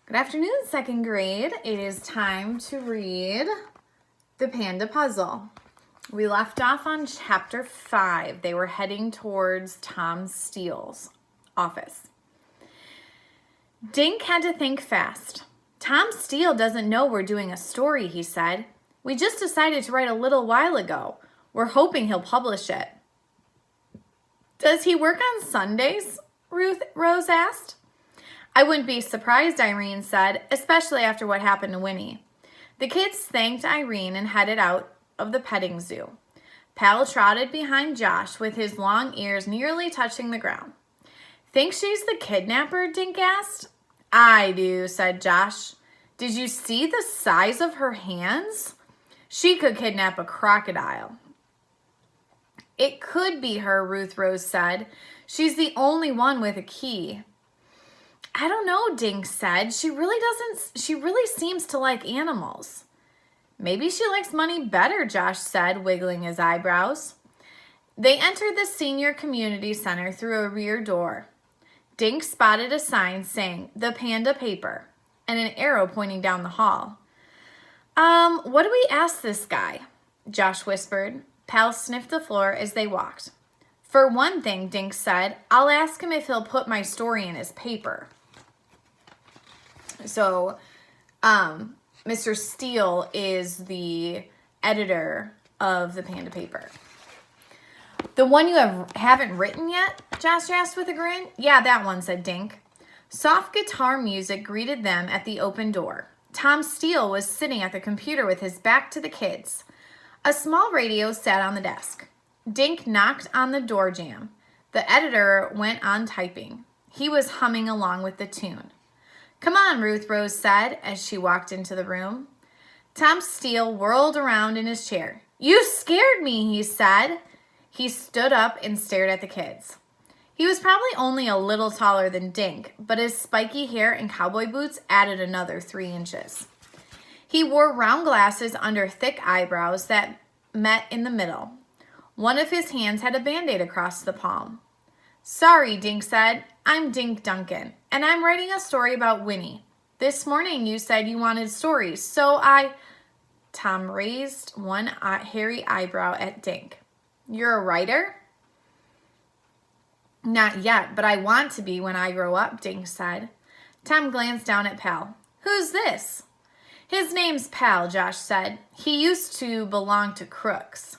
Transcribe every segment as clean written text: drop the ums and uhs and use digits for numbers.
Good afternoon, second grade. It is time to read the Panda Puzzle. We left off on chapter 5. They were heading towards Tom Steele's office. Dink had to think fast. Tom Steele doesn't know we're doing a story, he said. We just decided to write a little while ago. We're hoping he'll publish it. Does he work on Sundays? Rose asked. I wouldn't be surprised, Irene said, especially after what happened to Winnie. The kids thanked Irene and headed out of the petting zoo. Pal trotted behind Josh with his long ears nearly touching the ground. Think she's the kidnapper? Dink asked. I do, said Josh. Did you see the size of her hands? She could kidnap a crocodile. It could be her, Ruth Rose said. She's the only one with a key. I don't know, Dink said. She really seems to like animals. Maybe she likes money better, Josh said, wiggling his eyebrows. They entered the senior community center through a rear door. Dink spotted a sign saying, "The Panda Paper," and an arrow pointing down the hall. What do we ask this guy? Josh whispered. Pal sniffed the floor as they walked. For one thing, Dink said, I'll ask him if he'll put my story in his paper. So, Mr. Steele is the editor of the Panda Paper. The one you haven't written yet? Josh asked with a grin. Yeah, that one, said Dink. Soft guitar music greeted them at the open door. Tom Steele was sitting at the computer with his back to the kids. A small radio sat on the desk. Dink knocked on the door jamb. The editor went on typing. He was humming along with the tune. Come on, Ruth Rose said as she walked into the room. Tom Steele whirled around in his chair. You scared me, he said. He stood up and stared at the kids. He was probably only a little taller than Dink, but his spiky hair and cowboy boots added another 3 inches. He wore round glasses under thick eyebrows that met in the middle. One of his hands had a Band-Aid across the palm. Sorry, Dink said. I'm Dink Duncan, and I'm writing a story about Winnie. This morning you said you wanted stories, so Tom raised one hairy eyebrow at Dink. You're a writer? Not yet, but I want to be when I grow up, Dink said. Tom glanced down at Pal. Who's this? His name's Pal, Josh said. He used to belong to Crooks.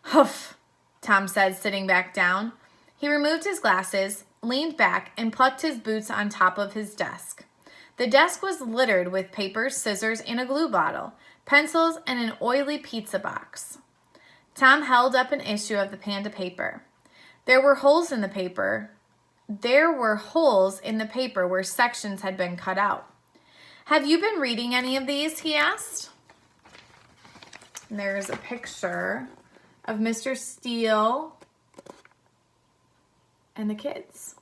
Huff, Tom said, sitting back down. He removed his glasses, leaned back, and plucked his boots on top of his desk. The desk was littered with paper, scissors, and a glue bottle, pencils, and an oily pizza box. Tom held up an issue of the Panda Paper. There were holes in the paper where sections had been cut out. Have you been reading any of these? He asked. And there's a picture of Mr. Steele and the kids.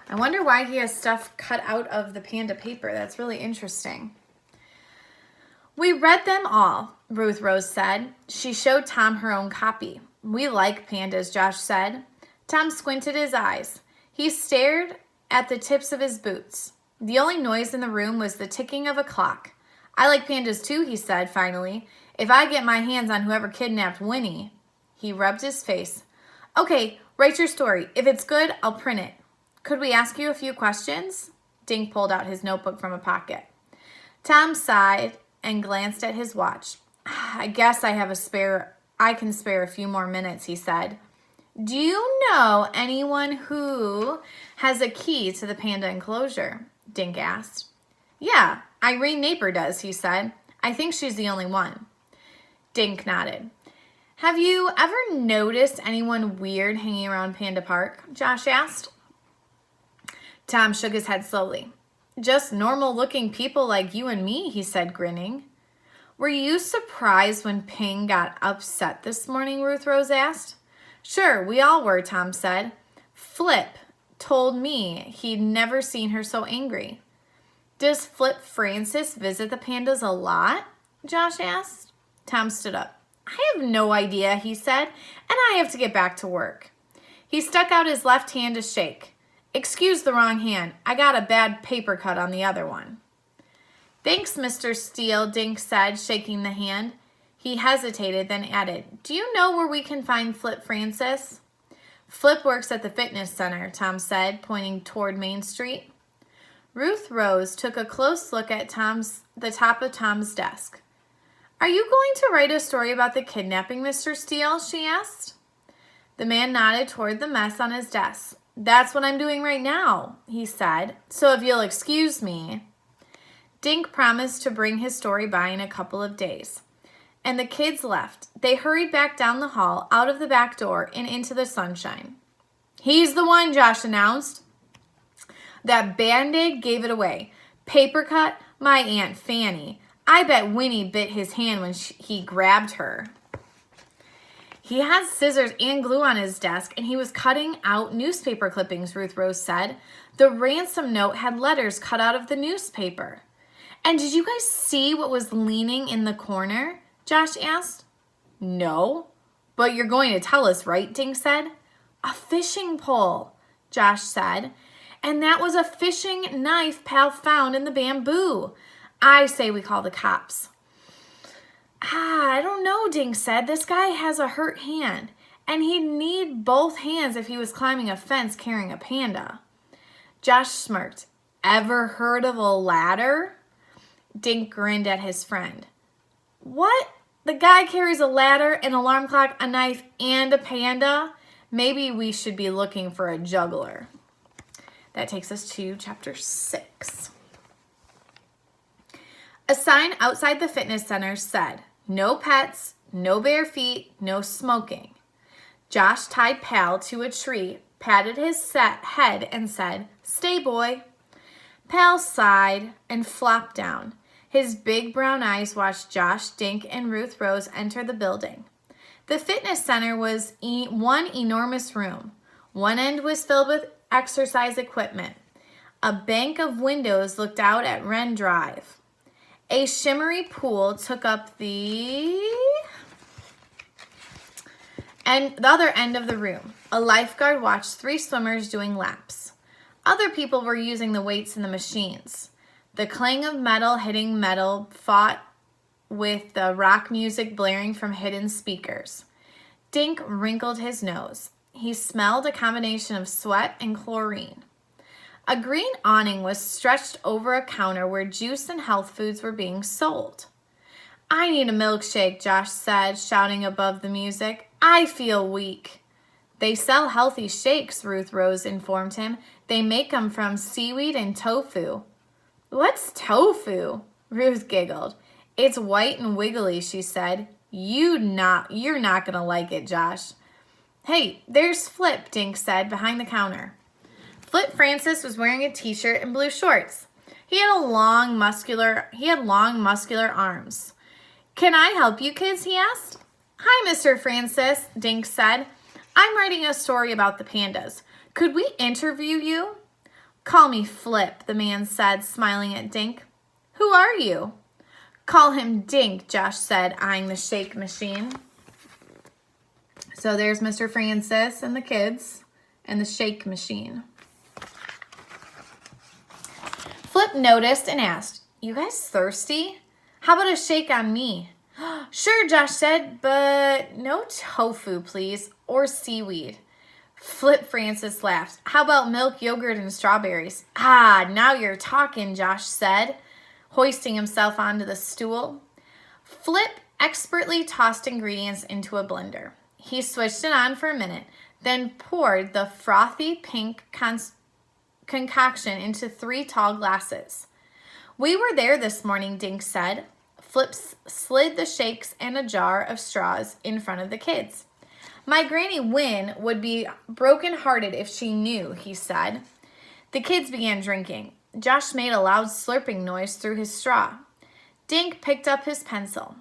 I wonder why he has stuff cut out of the Panda Paper. That's really interesting. We read them all, Ruth Rose said. She showed Tom her own copy. We like pandas, Josh said. Tom squinted his eyes. He stared at the tips of his boots. The only noise in the room was the ticking of a clock. I like pandas too, he said finally. If I get my hands on whoever kidnapped Winnie. He rubbed his face. Okay, write your story. If it's good, I'll print it. Could we ask you a few questions? Dink pulled out his notebook from a pocket. Tom sighed and glanced at his watch. I guess I can spare a few more minutes, he said. Do you know anyone who has a key to the panda enclosure? Dink asked. Yeah, Irene Naper does, he said. I think she's the only one. Dink nodded. Have you ever noticed anyone weird hanging around Panda Park? Josh asked. Tom shook his head slowly. Just normal-looking people like you and me, he said, grinning. Were you surprised when Ping got upset this morning, Ruth Rose asked. Sure, we all were, Tom said. Flip told me he'd never seen her so angry. Does Flip Francis visit the pandas a lot? Josh asked. Tom stood up. I have no idea, he said, and I have to get back to work. He stuck out his left hand to shake. Excuse the wrong hand. I got a bad paper cut on the other one. Thanks, Mr. Steele, Dink said, shaking the hand. He hesitated, then added, Do you know where we can find Flip Francis? Flip works at the fitness center, Tom said, pointing toward Main Street. Ruth Rose took a close look at the top of Tom's desk. Are you going to write a story about the kidnapping, Mr. Steele? She asked. The man nodded toward the mess on his desk. That's what I'm doing right now, he said. So if you'll excuse me. Dink promised to bring his story by in a couple of days. And the kids left. They hurried back down the hall, out of the back door, and into the sunshine. He's the one, Josh announced. That Band-Aid gave it away. Paper cut? My Aunt Fanny. I bet Winnie bit his hand when he grabbed her. He had scissors and glue on his desk, and he was cutting out newspaper clippings, Ruth Rose said. The ransom note had letters cut out of the newspaper. And did you guys see what was leaning in the corner? Josh asked. No, but you're going to tell us, right? Dink said. A fishing pole, Josh said. And that was a fishing knife Pal found in the bamboo. I say we call the cops. I don't know, Dink said. This guy has a hurt hand, and he'd need both hands if he was climbing a fence carrying a panda. Josh smirked. Ever heard of a ladder? Dink grinned at his friend. What? The guy carries a ladder, an alarm clock, a knife, and a panda? Maybe we should be looking for a juggler. That takes us to chapter 6. A sign outside the fitness center said, No pets, no bare feet, no smoking. Josh tied Pal to a tree, patted his head, and said, Stay, boy. Pal sighed and flopped down. His big brown eyes watched Josh, Dink, and Ruth Rose enter the building. The fitness center was one enormous room. One end was filled with exercise equipment. A bank of windows looked out at Wren Drive. A shimmery pool took up the other end of the room. A lifeguard watched 3 swimmers doing laps. Other people were using the weights in the machines. The clang of metal hitting metal fought with the rock music blaring from hidden speakers. Dink wrinkled his nose. He smelled a combination of sweat and chlorine. A green awning was stretched over a counter where juice and health foods were being sold. I need a milkshake, Josh said, shouting above the music. I feel weak. They sell healthy shakes, Ruth Rose informed him. They make them from seaweed and tofu. What's tofu? Ruth giggled. It's white and wiggly, she said. You're not going to like it, Josh. Hey, there's Flip, Dink said, behind the counter. Flip Francis was wearing a t-shirt and blue shorts. He had long muscular arms. Can I help you kids, he asked. Hi, Mr. Francis, Dink said. I'm writing a story about the pandas. Could we interview you? Call me Flip, the man said, smiling at Dink. Who are you? Call him Dink, Josh said, eyeing the shake machine. So there's Mr. Francis and the kids and the shake machine. Flip noticed and asked, You guys thirsty? How about a shake on me? Sure, Josh said, but no tofu, please, or seaweed. Flip Francis laughed. How about milk, yogurt, and strawberries? Ah, now you're talking, Josh said, hoisting himself onto the stool. Flip expertly tossed ingredients into a blender. He switched it on for a minute, then poured the frothy pink concoction into 3 tall glasses. We were there this morning, Dink said. Flip slid the shakes and a jar of straws in front of the kids. My Granny Win would be broken-hearted if she knew, he said. The kids began drinking. Josh made a loud slurping noise through his straw. Dink picked up his pencil.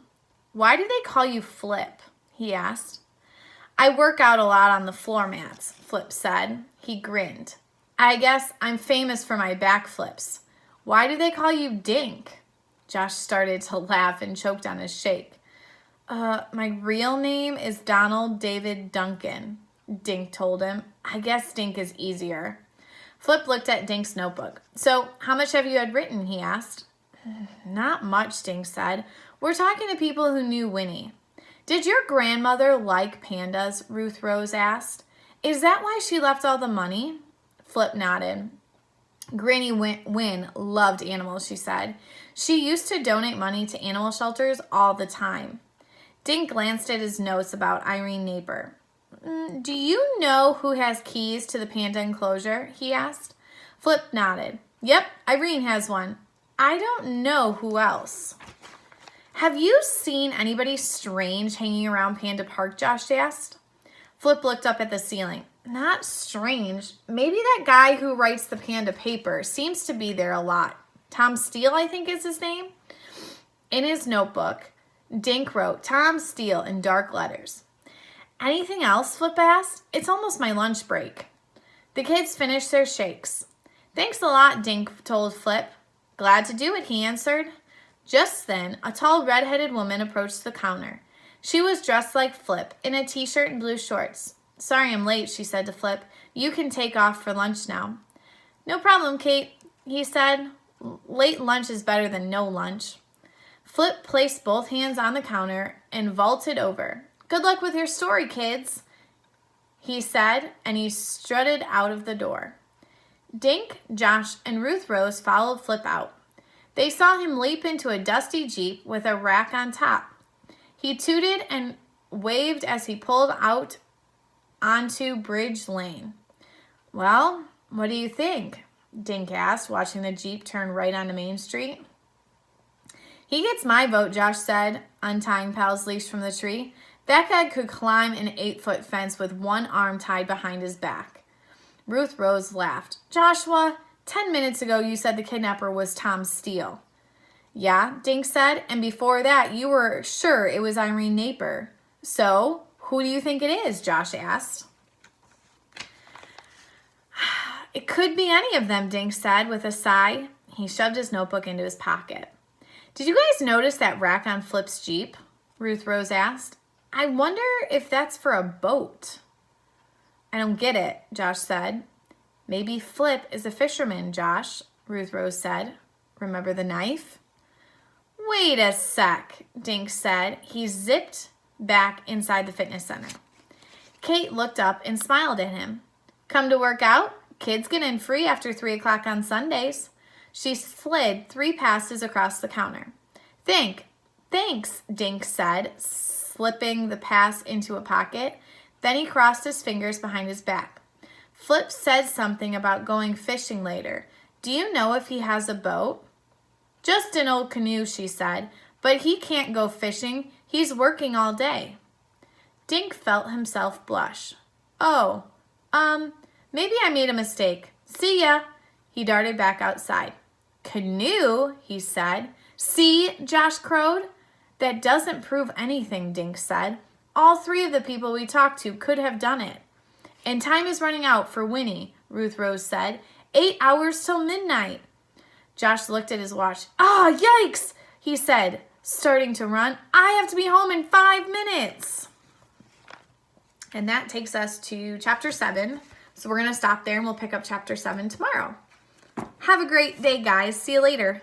Why do they call you Flip? He asked. I work out a lot on the floor mats, Flip said. He grinned. I guess I'm famous for my backflips. Why do they call you Dink? Josh started to laugh and choked on his shake. My real name is Donald David Duncan, Dink told him. I guess Dink is easier. Flip looked at Dink's notebook. So, how much have you had written, he asked. Not much, Dink said. We're talking to people who knew Winnie. Did your grandmother like pandas? Ruth Rose asked. Is that why she left all the money? Flip nodded. Granny Wynn loved animals, she said. She used to donate money to animal shelters all the time. Dink glanced at his notes about Irene Naper. Do you know who has keys to the panda enclosure? He asked. Flip nodded. Yep, Irene has one. I don't know who else. Have you seen anybody strange hanging around Panda Park? Josh asked. Flip looked up at the ceiling. Not strange. Maybe that guy who writes the panda paper seems to be there a lot. Tom Steele, I think is his name. In his notebook, Dink wrote Tom Steele in dark letters. Anything else? Flip asked. It's almost my lunch break. The kids finished their shakes. Thanks a lot, Dink told Flip. Glad to do it, he answered. Just then, a tall red-headed woman approached the counter. She was dressed like Flip, in a t-shirt and blue shorts. Sorry I'm late, she said to Flip. You can take off for lunch now. No problem, Kate, he said. Late lunch is better than no lunch. Flip placed both hands on the counter and vaulted over. Good luck with your story, kids, he said, and he strutted out of the door. Dink, Josh, and Ruth Rose followed Flip out. They saw him leap into a dusty Jeep with a rack on top. He tooted and waved as he pulled out onto Bridge Lane. Well, what do you think? Dink asked, watching the Jeep turn right onto Main Street. He gets my vote, Josh said, untying Pal's leash from the tree. That guy could climb an 8-foot fence with one arm tied behind his back. Ruth Rose laughed. Joshua, 10 minutes ago you said the kidnapper was Tom Steele. Yeah, Dink said, and before that you were sure it was Irene Naper. So, who do you think it is? Josh asked. It could be any of them, Dink said with a sigh. He shoved his notebook into his pocket. Did you guys notice that rack on Flip's Jeep? Ruth Rose asked. I wonder if that's for a boat. I don't get it, Josh said. Maybe Flip is a fisherman, Josh, Ruth Rose said. Remember the knife? Wait a sec, Dink said. He zipped back inside the fitness center. Kate looked up and smiled at him. Come to work out? Kids get in free after 3 o'clock on Sundays. She slid 3 passes across the counter. Thanks, Dink said, slipping the pass into a pocket. Then he crossed his fingers behind his back. Flip said something about going fishing later. Do you know if he has a boat? Just an old canoe, she said, but he can't go fishing. He's working all day. Dink felt himself blush. Oh, maybe I made a mistake. See ya. He darted back outside. Canoe, he said. See, Josh crowed. That doesn't prove anything, Dink said. All 3 of the people we talked to could have done it. And time is running out for Winnie, Ruth Rose said. 8 hours till midnight. Josh looked at his watch. Yikes, he said, starting to run. I have to be home in 5 minutes. And that takes us to chapter 7. So we're going to stop there and we'll pick up chapter 7 tomorrow. Have a great day, guys. See you later.